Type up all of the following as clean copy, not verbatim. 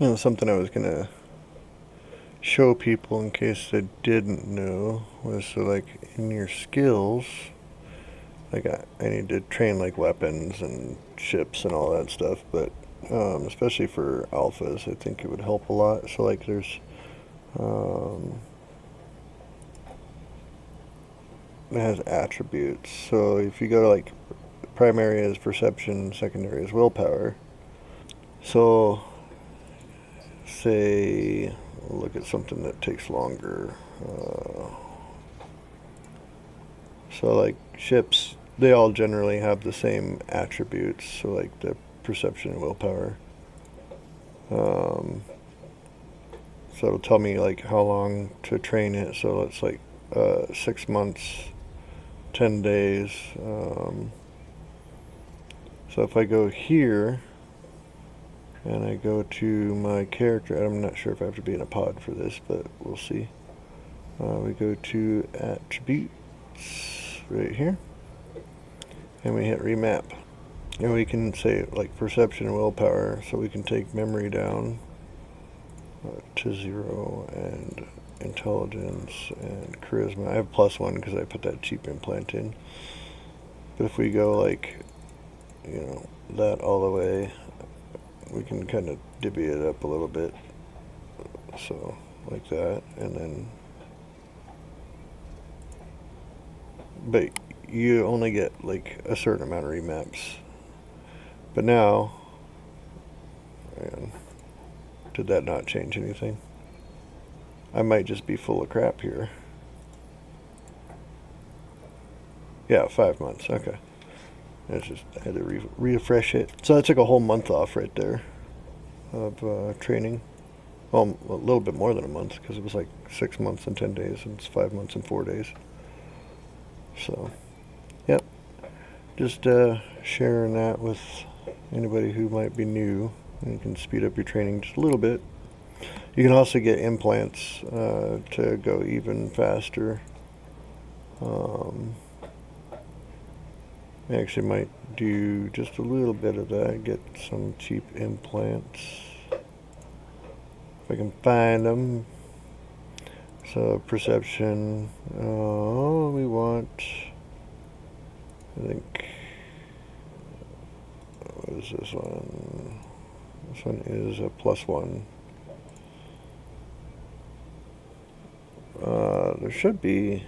Something I was gonna show people in case they didn't know was so like in your skills, like I need to train like weapons and ships and all that stuff, but especially for alphas, I think it would help a lot. So like there's um, it has attributes. So if you go to like primary is perception, secondary is willpower. So say look at something that takes longer. So like ships, they all generally have the same attributes. So like the perception and willpower. Um, so it'll tell me like how long to train it. So it's like 6 months, 10 days. So if I go here and I go to my character, I'm not sure if I have to be in a pod for this, but we'll see. We go to attributes right here, and we hit remap. And we can say like perception and willpower, so we can take memory down to 0 and intelligence and charisma. I have +1 because I put that cheap implant in. But if we go like, that all the way, we can kind of divvy it up a little bit. So like that, and then, but you only get like a certain amount of remaps. But now, man, did that not change anything? I might just be full of crap here. Yeah, 5 months. Okay. I had to refresh it. So I took a whole month off right there of training. Well, a little bit more than a month because it was like 6 months and 10 days, and it's 5 months and 4 days. So, yep. Just sharing that with anybody who might be new. You can speed up your training just a little bit. You can also get implants to go even faster. I actually might do just a little bit of that, get some cheap implants. If I can find them. So perception, we want, I think, what is this one? This one is a +1. There should be,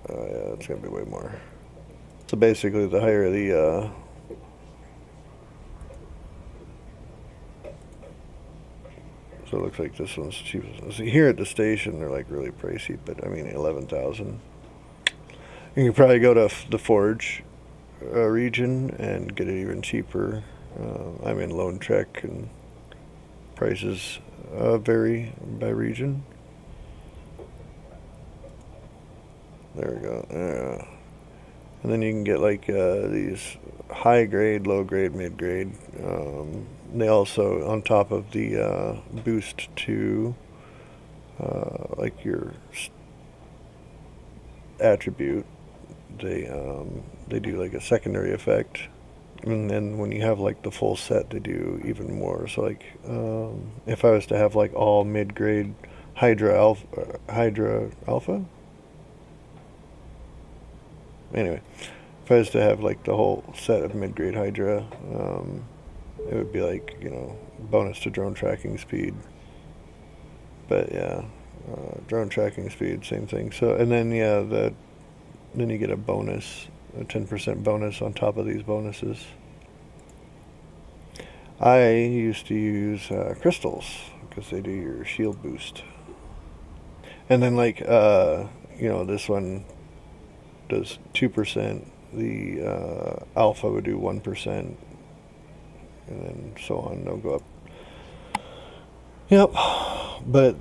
yeah, it's going to be way more. So basically the higher the, so it looks like this one's cheapest. So here at the station they're like really pricey, but I mean 11,000. You can probably go to the Forge region and get it even cheaper. I'm in Lone Trek, and prices vary by region. There we go. And then you can get like these high grade, low grade, mid grade. They also, on top of the boost to like your attribute, they do like a secondary effect, and then when you have like the full set, they do even more. So like if I was to have like all mid grade Hydra Alpha. Anyway, if I was to have like the whole set of mid grade Hydra, it would be like bonus to drone tracking speed. But yeah, drone tracking speed, same thing. So and then yeah, then you get a bonus, a 10% bonus on top of these bonuses. I used to use crystals because they do your shield boost. And then like this one does 2%. The alpha would do 1%, and then so on. They'll go up. Yep. But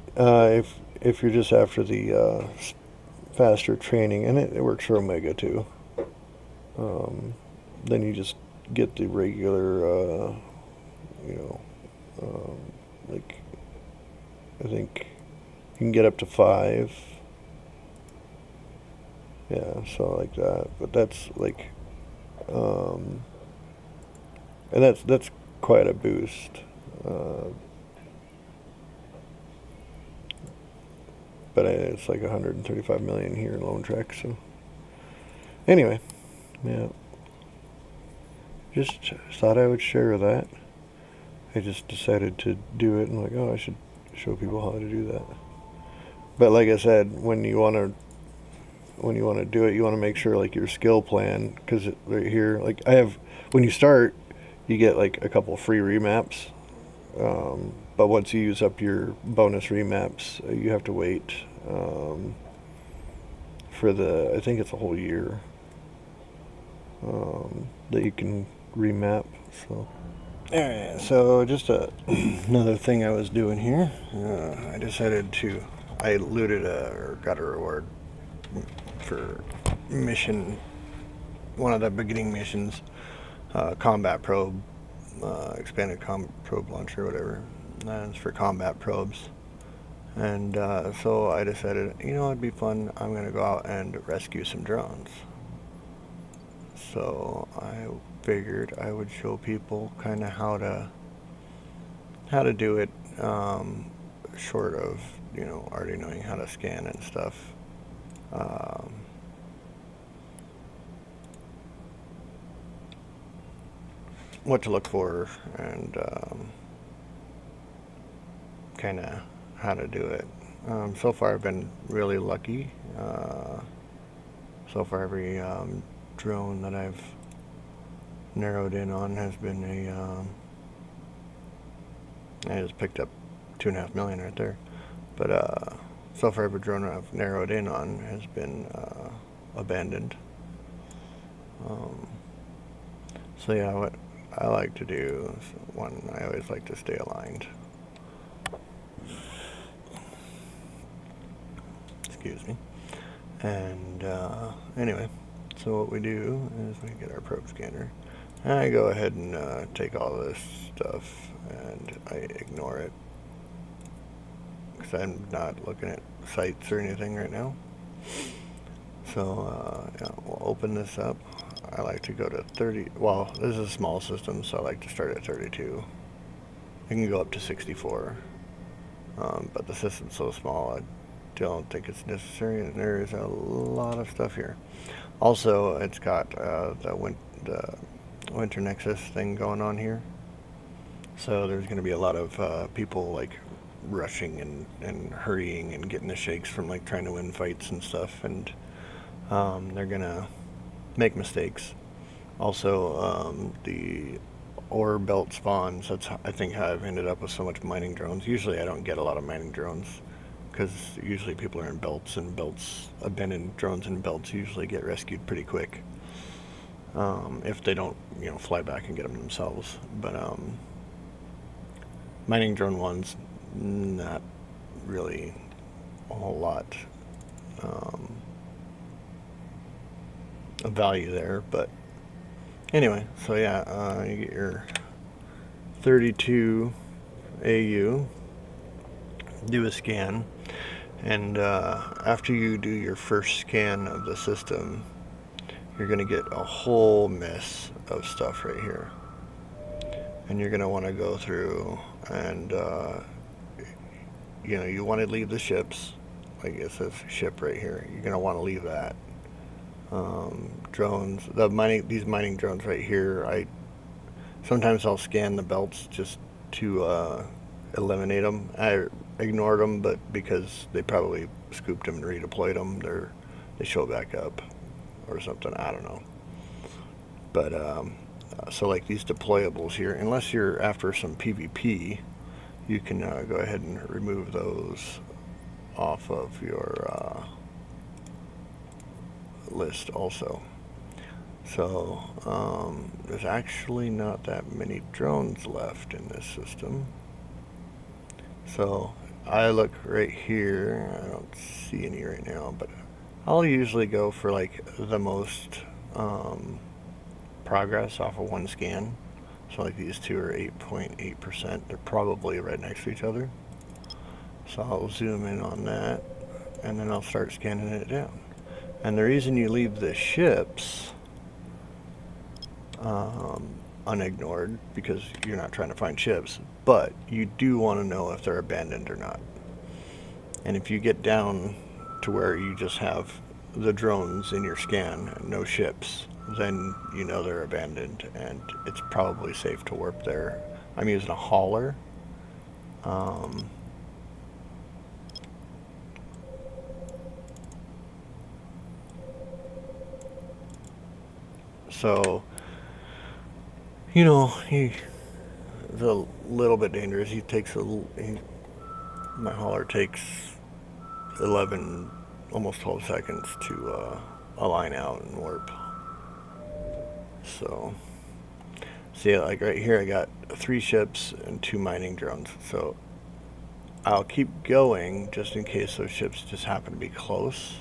if you're just after the faster training, and it works for Omega too, then you just get the regular, like I think you can get up to 5. Yeah, so like that. But that's like, and that's quite a boost. but it's like 135 million here in Lone Trek. So anyway, yeah, just thought I would share that. I just decided to do it, and like, oh, I should show people how to do that. But like I said, when you want to do it, you want to make sure like your skill plan, because right here, like I have, when you start, you get like a couple free remaps. But once you use up your bonus remaps, you have to wait for I think it's a whole year that you can remap. So, alright, so just another thing I was doing here, I decided I looted or got a reward for one of the beginning missions, combat probe, expanded probe launcher, whatever. That's for combat probes. And so I decided, it'd be fun. I'm going to go out and rescue some drones. So I figured I would show people kind of how to do it, short of, already knowing how to scan and stuff. What to look for, and kind of how to do it. So far I've been really lucky. So far every drone that I've narrowed in on has been I just picked up 2.5 million right there. But so far every drone I've narrowed in on has been abandoned. So yeah, what I like to do is, I always like to stay aligned. Excuse me. And anyway, so what we do is we get our probe scanner. And I go ahead and take all this stuff and I ignore it, because I'm not looking at sites or anything right now. So yeah, we'll open this up. I like to go to 30. Well, this is a small system, so I like to start at 32. I can go up to 64, but the system's so small, I don't think it's necessary, and there's a lot of stuff here. Also, it's got the winter nexus thing going on here, so there's going to be a lot of people like rushing and hurrying and getting the shakes from like trying to win fights and stuff, and they're gonna make mistakes. Also, the ore belt spawns, that's I think how I've ended up with so much mining drones. Usually I don't get a lot of mining drones, because usually people are in belts, and abandoned drones in belts usually get rescued pretty quick, if they don't fly back and get them themselves. But mining drone ones, not really a whole lot of value there. But anyway, so yeah, you get your 32 AU, do a scan, and after you do your first scan of the system, you're going to get a whole mess of stuff right here, and you're going to want to go through and you want to leave the ships, like it says ship right here. You're going to want to leave that. Drones, these mining drones right here, sometimes I'll scan the belts just to eliminate them. I ignored them, but because they probably scooped them and redeployed them, they show back up or something, I don't know. But so like these deployables here, unless you're after some PvP, you can go ahead and remove those off of your list also. So there's actually not that many drones left in this system. So I look right here, I don't see any right now, but I'll usually go for like the most progress off of one scan. So like these two are 8.8%. They're probably right next to each other. So I'll zoom in on that, and then I'll start scanning it down. And the reason you leave the ships unignored, because you're not trying to find ships, but you do want to know if they're abandoned or not. And if you get down to where you just have the drones in your scan and no ships, then you know they're abandoned, and it's probably safe to warp there. I'm using a hauler. So, you know, he's a little bit dangerous. My hauler takes 11, almost 12 seconds to align out and warp. So, see, like right here, I got 3 ships and 2 mining drones. So, I'll keep going just in case those ships just happen to be close.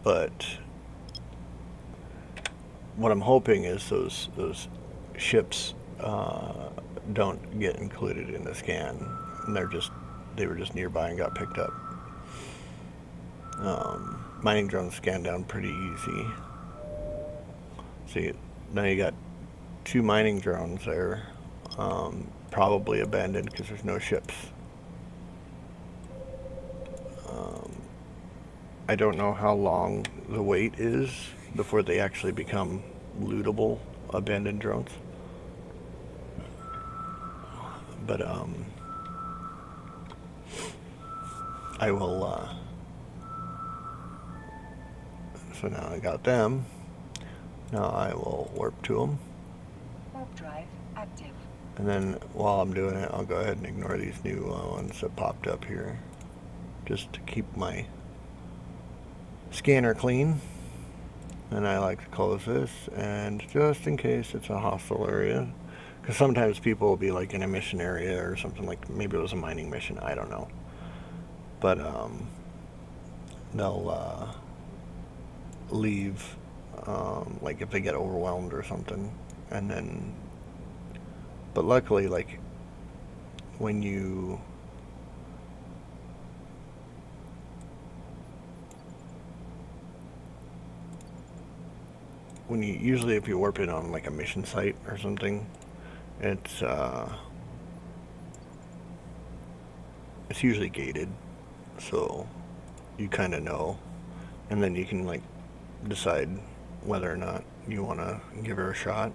But what I'm hoping is those ships don't get included in the scan, and they were just nearby and got picked up. Mining drones scan down pretty easy. See, now you got 2 mining drones there, probably abandoned because there's no ships. I don't know how long the wait is before they actually become lootable abandoned drones. But I will. So now I got them. Now I will warp to them. Warp drive active. And then while I'm doing it, I'll go ahead and ignore these new ones that popped up here, just to keep my scanner clean. And I like to close this, and just in case it's a hostile area, because sometimes people will be like in a mission area or something, like maybe it was a mining mission, I don't know. But they'll leave, like if they get overwhelmed or something, and then. But luckily, like when you usually if you warp in on like a mission site or something, it's usually gated, so you kind of know, and then you can like decide whether or not you want to give her a shot.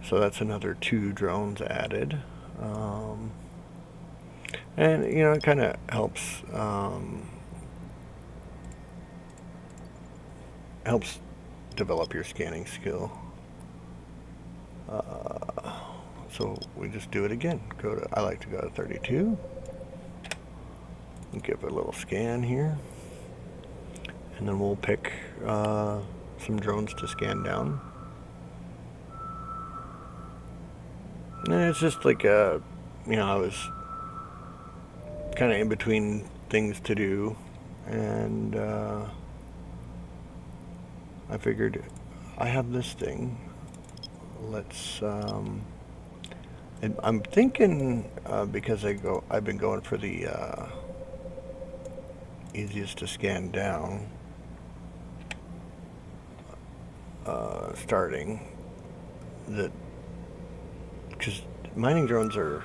So that's another 2 drones added, and you know it kind of helps develop your scanning skill. So we just do it again. I like to go to 32. And give it a little scan here. And then we'll pick some drones to scan down. And it's just like, you know, I was kind of in between things to do. And I figured I have this thing. Let's. I'm thinking because I've been going for the easiest to scan down. Starting that, because mining drones are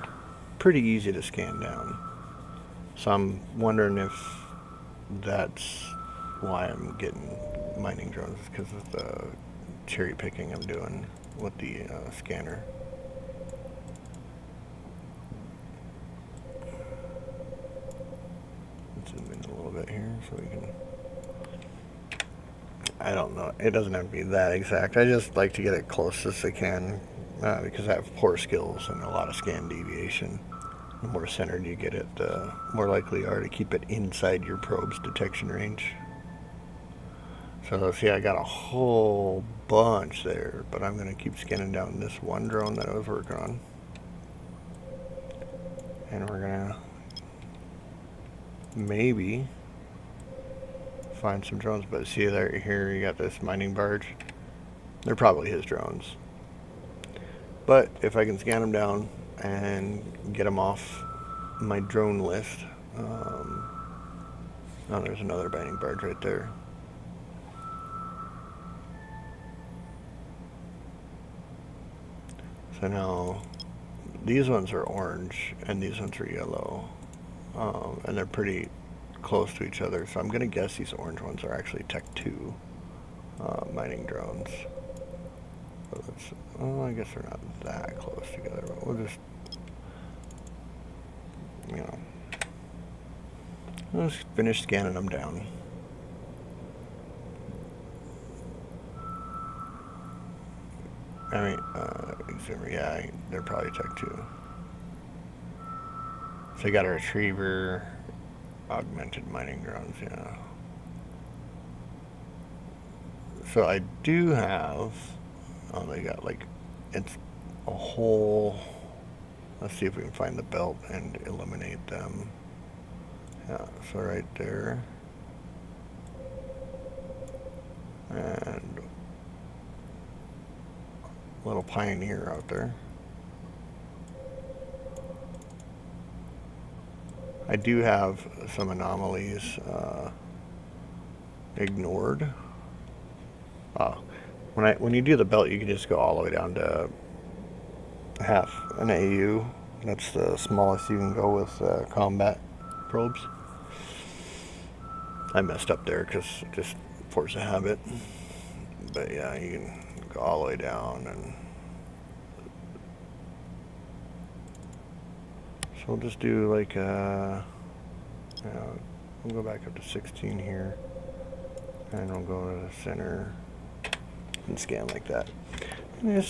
pretty easy to scan down. So I'm wondering if that's why I'm getting mining drones, because of the cherry picking I'm doing with the scanner. Let's zoom in a little bit here so we can. I don't know. It doesn't have to be that exact. I just like to get it close as I can because I have poor skills and a lot of scan deviation. The more centered you get it, the more likely you are to keep it inside your probe's detection range. So see, I got a whole bunch there, but I'm going to keep scanning down this one drone that I was working on. And we're going to maybe find some drones, but see there, here you got this mining barge. They're probably his drones. But if I can scan them down and get them off my drone list, oh, there's another mining barge right there. So now these ones are orange and these ones are yellow, and they're pretty close to each other. So I'm gonna guess these orange ones are actually Tech 2 mining drones. But I guess they're not that close together. But we'll just, let's finish scanning them down. I mean, yeah, they're probably Tech 2. So you got a retriever, augmented mining drones, yeah. So I do have, they got like, it's a whole, let's see if we can find the belt and eliminate them. Yeah, so right there. And a little Pioneer out there. I do have some anomalies ignored. When you do the belt, you can just go all the way down to half an AU. That's the smallest you can go with combat probes. I messed up there because just force of habit. But yeah, you can go all the way down, and so we'll just do like we'll go back up to 16 here, and we'll go to the center and scan like that. And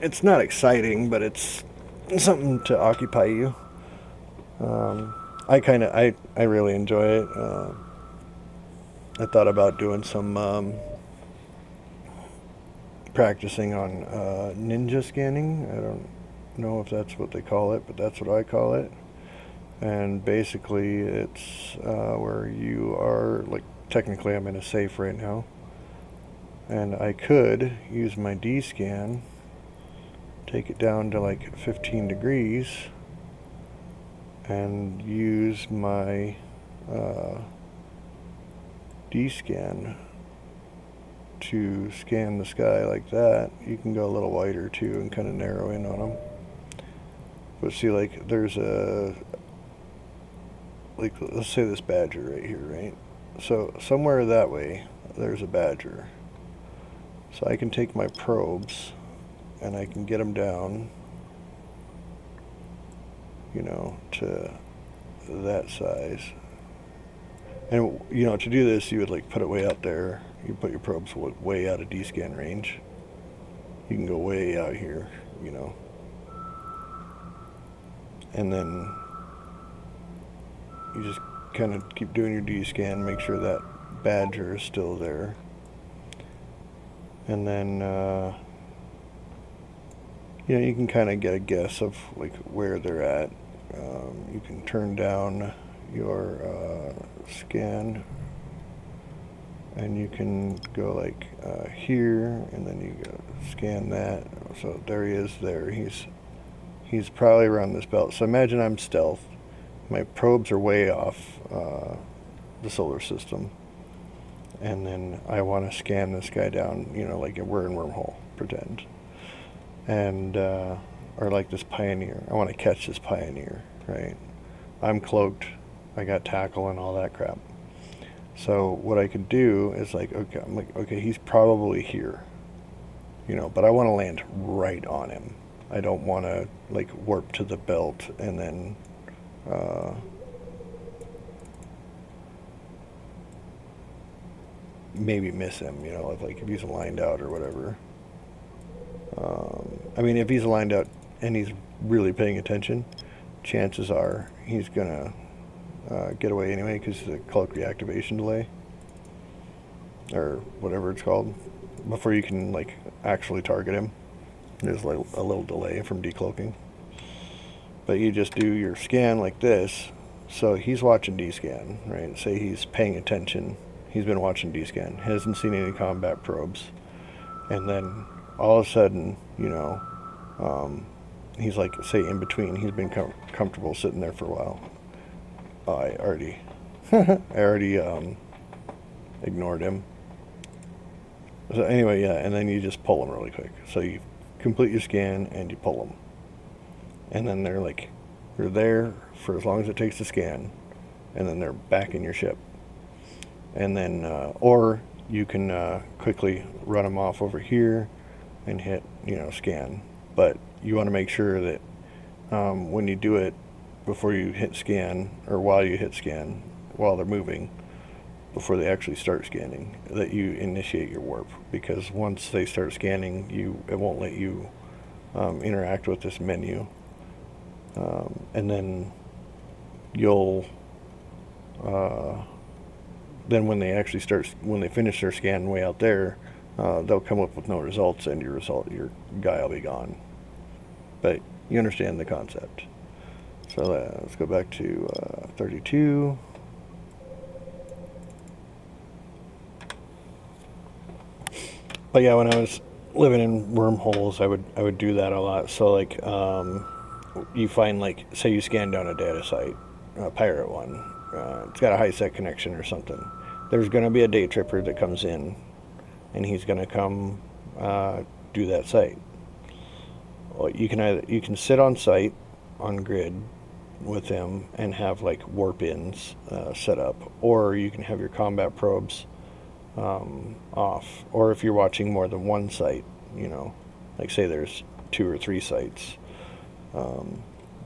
it's not exciting, but it's something to occupy you. I really enjoy it. I thought about doing some practicing on ninja scanning. I don't know if that's what they call it, but that's what I call it. And basically it's where you are, like, technically I'm in a safe right now, and I could use my D-scan, take it down to like 15 degrees, and use my D-scan to scan the sky like that. You can go a little wider too and kind of narrow in on them. But see, like, there's like, let's say this badger right here, right? So somewhere that way, there's a badger. So I can take my probes and I can get them down, to that size. And, to do this, you would, like, put it way out there. You put your probes way out of D-scan range. You can go way out here, And then you just kind of keep doing your D-scan, make sure that badger is still there. And then, you can kind of get a guess of, like, where they're at. You can turn down your scan, and you can go like here, and then you go scan that. So there he is there. He's probably around this belt. So imagine I'm stealth. My probes are way off the solar system. And then I want to scan this guy down, like we're in wormhole, pretend. And, or like this Pioneer. I want to catch this Pioneer, right? I'm cloaked. I got tackle and all that crap. So what I could do is okay, he's probably here, but I want to land right on him. I don't want to, like, warp to the belt and then, maybe miss him, if he's lined out or whatever. I mean, if he's lined out and he's really paying attention, chances are he's gonna get away anyway, because the cloak reactivation delay, or whatever it's called, before you can, like, actually target him. There's like a little delay from decloaking. But you just do your scan like this. So he's watching D-scan, right? Say he's paying attention. He's been watching D-scan. Hasn't seen any combat probes. And then all of a sudden, he's like, say, in between. He's been comfortable sitting there for a while. I already ignored him. So anyway, yeah, and then you just pull him really quick. So you complete your scan and you pull him. and then they're there for as long as it takes to scan, and then they're back in your ship. And then, or you can quickly run them off over here and hit, scan. But you want to make sure that when you do it, before you hit scan, or while you hit scan, while they're moving, before they actually start scanning, that you initiate your warp. Because once they start scanning, it won't let you interact with this menu. And then you'll then when they finish their scan way out there, they'll come up with no results, and your guy will be gone. But you understand the concept. So let's go back to 32. But yeah, when I was living in wormholes, I would do that a lot. So you find, say you scan down a data site, a pirate one, it's got a high sec connection or something. There's going to be a day tripper that comes in, and he's going to come do that site. Well, you can sit on site on grid with him and have warp ins set up, or you can have your combat probes off. Or if you're watching more than one site, say there's 2 or 3 sites,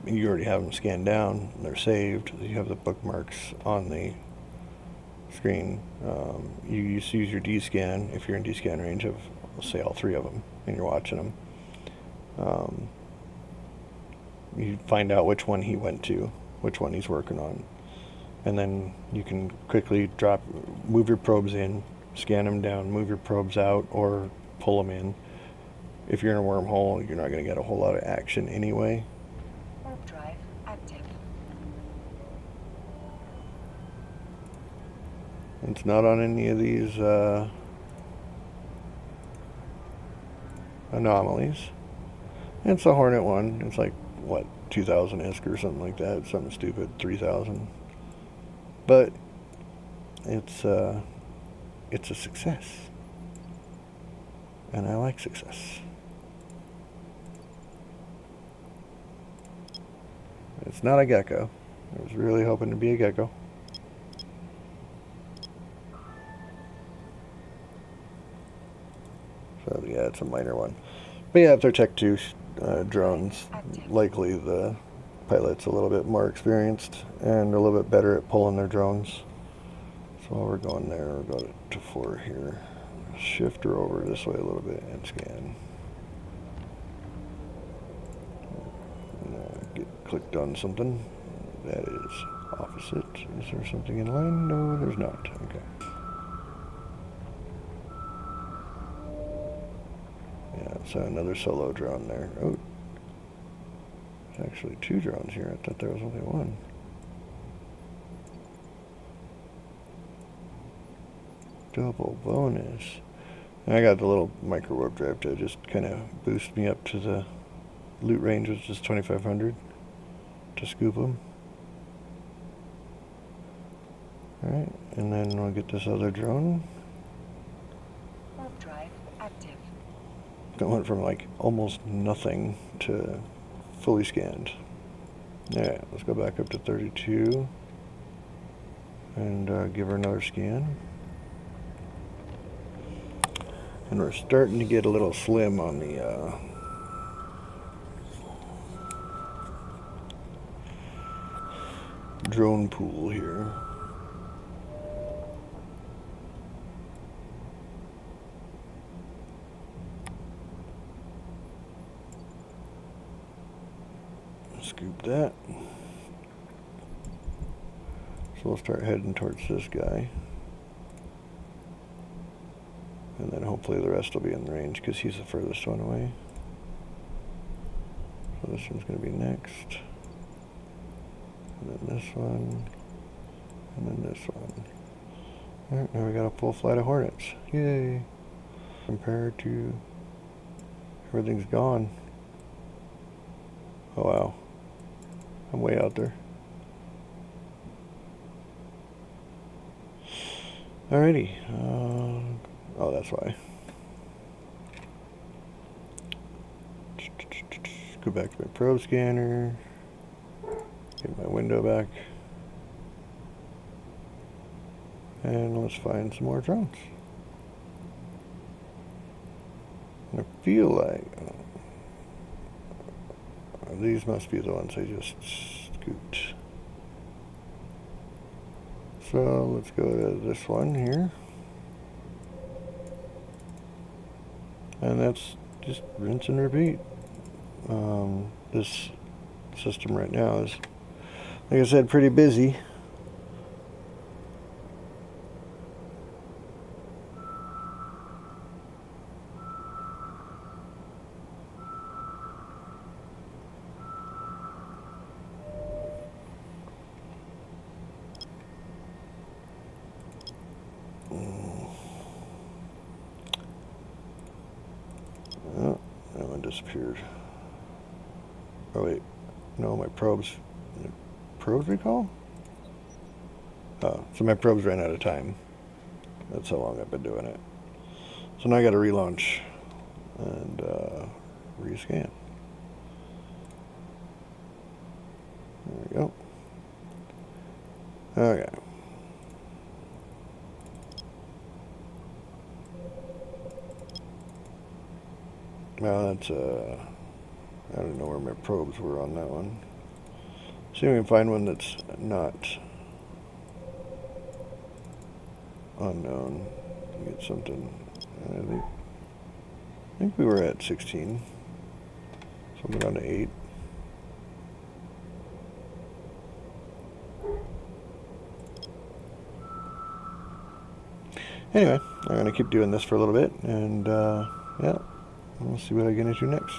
you already have them scanned down, they're saved, you have the bookmarks on the screen. You just use your D-scan if you're in D-scan range of, say, all 3 of them, and you're watching them. You find out which one he went to, which one he's working on, and then you can quickly move your probes in, scan them down, move your probes out, or pull them in. If you're in a wormhole, you're not going to get a whole lot of action anyway. Warp drive active. It's not on any of these anomalies. It's a Hornet one. It's 2,000 ISK or something like that. Something stupid, 3,000. But it's a success, and I like success. It's not a gecko. I was really hoping to be a gecko. So yeah, it's a minor one. But yeah, if they're Tech 2 drones, likely the pilot's a little bit more experienced and a little bit better at pulling their drones. So while we're going there, we'll go to 4 here. Shift her over this way a little bit and scan. Get clicked on something. That is opposite. Is there something in line? No, there's not. Okay. Yeah, so another solo drone there. Oh, there's actually 2 drones here. I thought there was only 1. Double bonus. And I got the little micro warp drive to just kind of boost me up to the loot range, which is 2,500 to scoop them. Alright, and then we'll get this other drone. Warp drive active. That went from almost nothing to fully scanned. Yeah, let's go back up to 32 and give her another scan. And we're starting to get a little slim on the drone pool here. Scoop that. So we'll start heading towards this guy. And then hopefully the rest will be in the range because he's the furthest one away. So this one's going to be next. And then this one. And then this one. Alright, now we got a full flight of Hornets. Yay! Compared to everything's gone. Oh wow. I'm way out there. Alrighty. Oh, that's why. Go back to my probe scanner. Get my window back. And let's find some more drones. I feel like these must be the ones I just scooped. So let's go to this one here. And that's just rinse and repeat. This system right now is, like I said, pretty busy. Oh, that one disappeared. Oh wait, no, my probes recall? Oh, so my probes ran out of time. That's how long I've been doing it. So now I got to relaunch and rescan. There we go. Okay. Well, that's I don't know where my probes were on that one. See if we can find one that's not unknown. Get something. I think we were at 16. Something down to 8. Anyway, I'm going to keep doing this for a little bit, and yeah, we'll see what I get into next.